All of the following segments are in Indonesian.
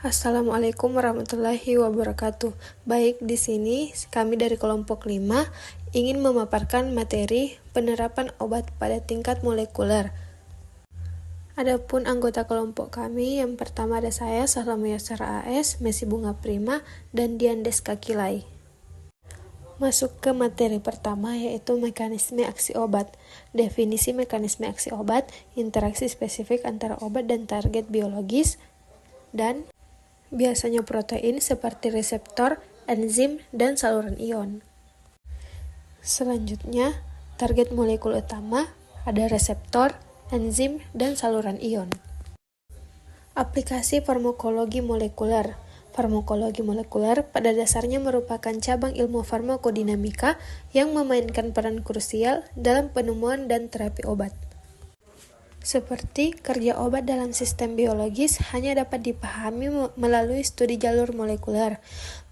Assalamualaikum warahmatullahi wabarakatuh. Baik, di sini kami dari kelompok 5 ingin memaparkan materi penerapan obat pada tingkat molekuler. Adapun anggota kelompok kami, yang pertama ada saya, Sahla Muyassar AS, Messi Bunga Prima, dan Diandes Kakilai. Masuk ke materi pertama, yaitu mekanisme aksi obat. Definisi mekanisme aksi obat, interaksi spesifik antara obat dan target biologis, dan biasanya protein seperti reseptor, enzim, dan saluran ion. Selanjutnya, target molekul utama ada reseptor, enzim, dan saluran ion. Aplikasi farmakologi molekuler. Farmakologi molekuler pada dasarnya merupakan cabang ilmu farmakodinamika yang memainkan peran krusial dalam penemuan dan terapi obat. Seperti kerja obat dalam sistem biologis hanya dapat dipahami melalui studi jalur molekuler.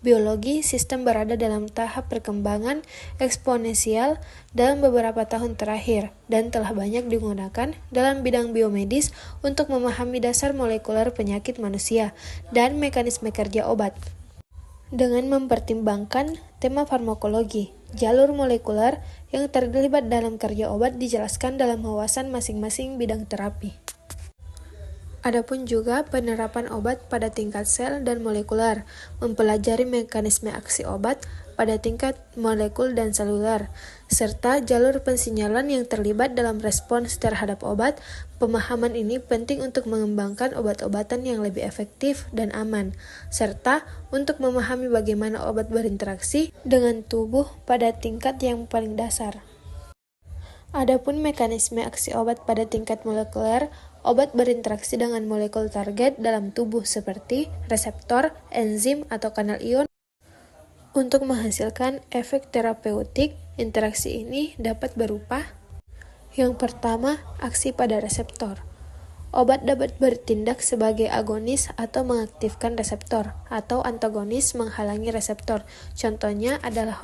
Biologi sistem berada dalam tahap perkembangan eksponensial dalam beberapa tahun terakhir dan telah banyak digunakan dalam bidang biomedis untuk memahami dasar molekuler penyakit manusia dan mekanisme kerja obat. Dengan mempertimbangkan tema farmakologi, jalur molekuler yang terlibat dalam kerja obat dijelaskan dalam wawasan masing-masing bidang terapi. Adapun juga penerapan obat pada tingkat sel dan molekuler, mempelajari mekanisme aksi obat pada tingkat molekul dan seluler, serta jalur pensinyalan yang terlibat dalam respons terhadap obat. Pemahaman ini penting untuk mengembangkan obat-obatan yang lebih efektif dan aman, serta untuk memahami bagaimana obat berinteraksi dengan tubuh pada tingkat yang paling dasar. Adapun mekanisme aksi obat pada tingkat molekuler, obat berinteraksi dengan molekul target dalam tubuh seperti reseptor, enzim, atau kanal ion untuk menghasilkan efek terapeutik. Interaksi ini dapat berupa: yang pertama, aksi pada reseptor. Obat dapat bertindak sebagai agonis atau mengaktifkan reseptor, atau antagonis menghalangi reseptor. Contohnya adalah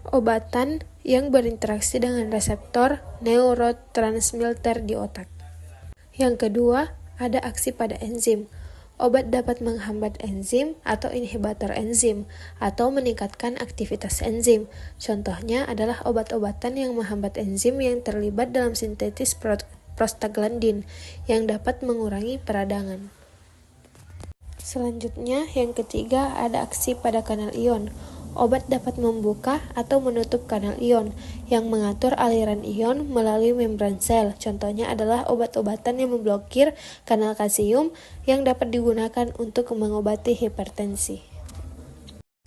obatan yang berinteraksi dengan reseptor neurotransmitter di otak. Yang kedua, ada aksi pada enzim. Obat dapat menghambat enzim atau inhibitor enzim, atau meningkatkan aktivitas enzim. Contohnya adalah obat-obatan yang menghambat enzim yang terlibat dalam sintesis prostaglandin, yang dapat mengurangi peradangan. Selanjutnya, yang ketiga, ada aksi pada kanal ion. Obat dapat membuka atau menutup kanal ion yang mengatur aliran ion melalui membran sel. Contohnya adalah obat-obatan yang memblokir kanal kalsium yang dapat digunakan untuk mengobati hipertensi.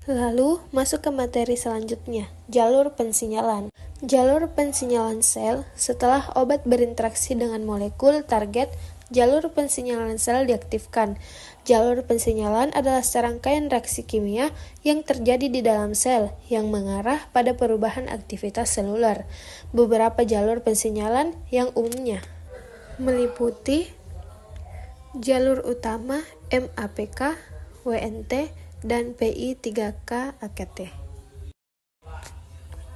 Lalu, masuk ke materi selanjutnya, jalur pensinyalan. Jalur pensinyalan sel, setelah obat berinteraksi dengan molekul target, jalur pensinyalan sel diaktifkan. Jalur pensinyalan adalah serangkaian reaksi kimia yang terjadi di dalam sel yang mengarah pada perubahan aktivitas seluler. Beberapa jalur pensinyalan yang umumnya meliputi jalur utama MAPK, WNT, dan PI3K-AKT.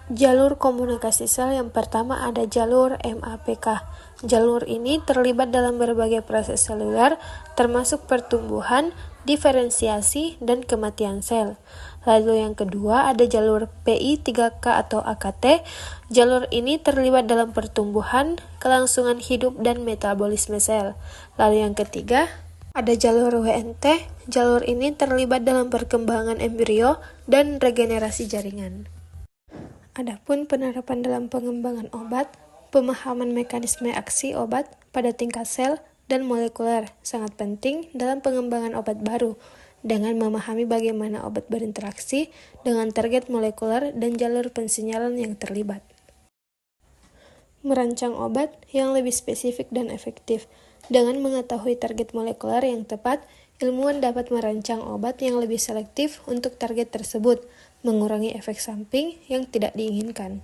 Jalur komunikasi sel yang pertama ada jalur MAPK. Jalur ini terlibat dalam berbagai proses seluler, termasuk pertumbuhan, diferensiasi, dan kematian sel. Lalu yang kedua ada jalur PI3K atau AKT. Jalur ini terlibat dalam pertumbuhan, kelangsungan hidup, dan metabolisme sel. Lalu yang ketiga ada jalur WNT. Jalur ini terlibat dalam perkembangan embrio dan regenerasi jaringan. Adapun penerapan dalam pengembangan obat, pemahaman mekanisme aksi obat pada tingkat sel dan molekuler sangat penting dalam pengembangan obat baru, dengan memahami bagaimana obat berinteraksi dengan target molekuler dan jalur pensinyalan yang terlibat. Merancang obat yang lebih spesifik dan efektif. Dengan mengetahui target molekuler yang tepat, ilmuwan dapat merancang obat yang lebih selektif untuk target tersebut, mengurangi efek samping yang tidak diinginkan.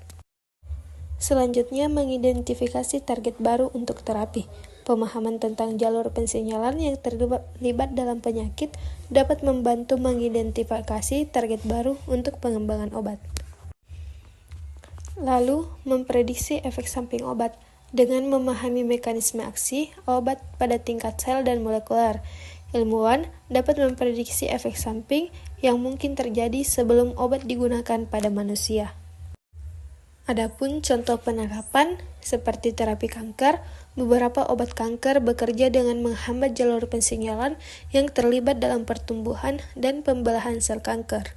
Selanjutnya, mengidentifikasi target baru untuk terapi. Pemahaman tentang jalur pensinyalan yang terlibat dalam penyakit dapat membantu mengidentifikasi target baru untuk pengembangan obat. Lalu, memprediksi efek samping obat. Dengan memahami mekanisme aksi obat pada tingkat sel dan molekuler, Ilmuwan dapat memprediksi efek samping yang mungkin terjadi sebelum obat digunakan pada manusia. Adapun contoh penerapan, seperti terapi kanker, beberapa obat kanker bekerja dengan menghambat jalur pensinyalan yang terlibat dalam pertumbuhan dan pembelahan sel kanker.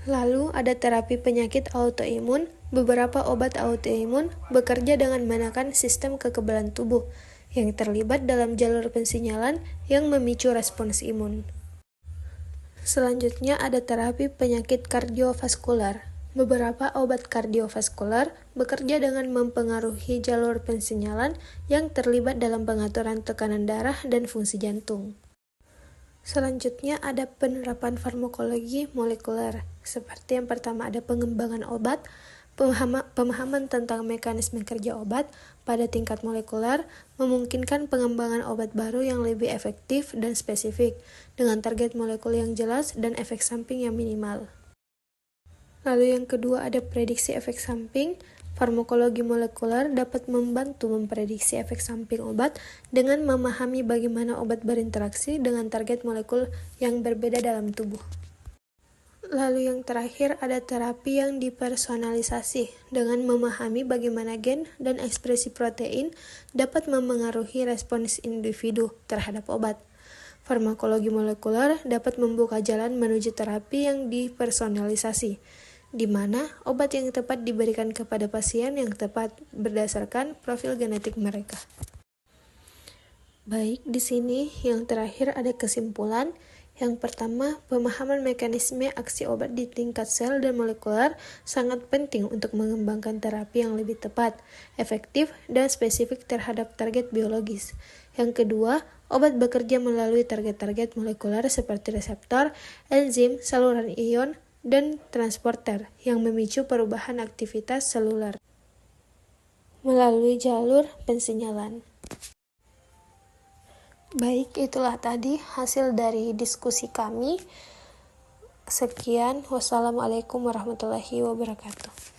Lalu ada terapi penyakit autoimun. Beberapa obat autoimun bekerja dengan menekan sistem kekebalan tubuh yang terlibat dalam jalur pensinyalan yang memicu respons imun. Selanjutnya ada terapi penyakit kardiovaskular. Beberapa obat kardiovaskular bekerja dengan mempengaruhi jalur pensinyalan yang terlibat dalam pengaturan tekanan darah dan fungsi jantung. Selanjutnya ada penerapan farmakologi molekuler. Seperti yang pertama ada pengembangan obat, pemahaman tentang mekanisme kerja obat pada tingkat molekuler memungkinkan pengembangan obat baru yang lebih efektif dan spesifik, dengan target molekul yang jelas dan efek samping yang minimal. Lalu yang kedua ada prediksi efek samping. Farmakologi molekuler dapat membantu memprediksi efek samping obat dengan memahami bagaimana obat berinteraksi dengan target molekul yang berbeda dalam tubuh. Lalu yang terakhir ada terapi yang dipersonalisasi dengan memahami bagaimana gen dan ekspresi protein dapat memengaruhi respons individu terhadap obat. Farmakologi molekuler dapat membuka jalan menuju terapi yang dipersonalisasi, di mana obat yang tepat diberikan kepada pasien yang tepat berdasarkan profil genetik mereka. Baik, di sini yang terakhir ada kesimpulan. Yang pertama, pemahaman mekanisme aksi obat di tingkat sel dan molekuler sangat penting untuk mengembangkan terapi yang lebih tepat, efektif, dan spesifik terhadap target biologis. Yang kedua, obat bekerja melalui target-target molekuler seperti reseptor, enzim, saluran ion, dan transporter yang memicu perubahan aktivitas seluler melalui jalur pensinyalan. Baik, itulah tadi hasil dari diskusi kami. Sekian, wassalamualaikum warahmatullahi wabarakatuh.